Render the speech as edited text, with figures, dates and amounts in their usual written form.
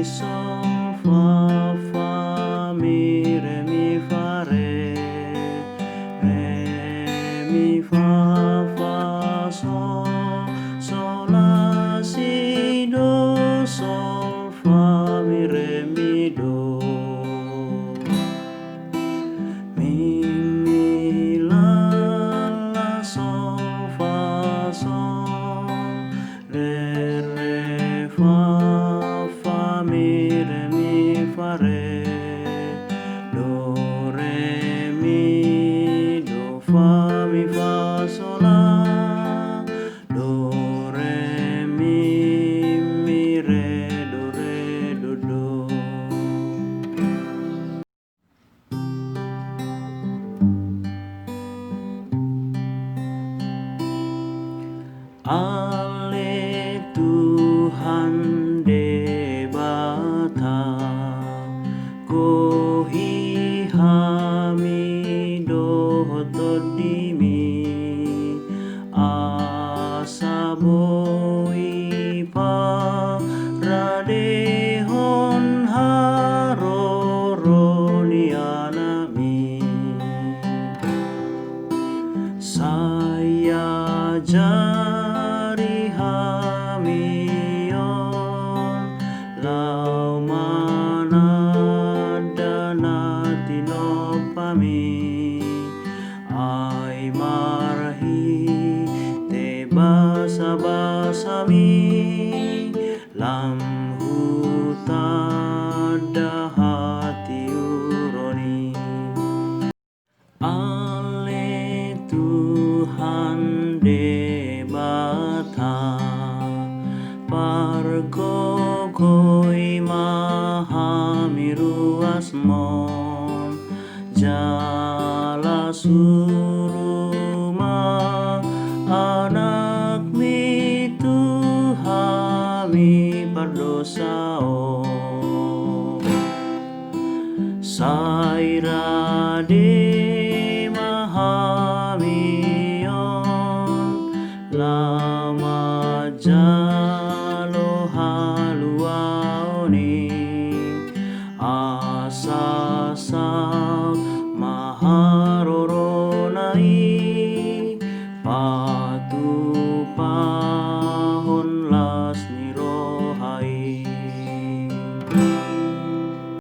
sol fa fa mi re mi fa re mi fa fa sol sol la si do sol fa mi re mi do mi la sol fa sol re fa mi fa re do fa mi fa sol la do re mi re do do. Ale Tuhan Debata kohi hami dohot dimi asaboi pa radehon haroroni anami saya jari hamion lau mana dana tinopami ai marhi te basa basami lam hutada hati uroni ale Tuhan Debata pargogoi mahami ruasmon jala suruma anak mi Tuhami pardosao saira de mahamion lama jalo haluaoni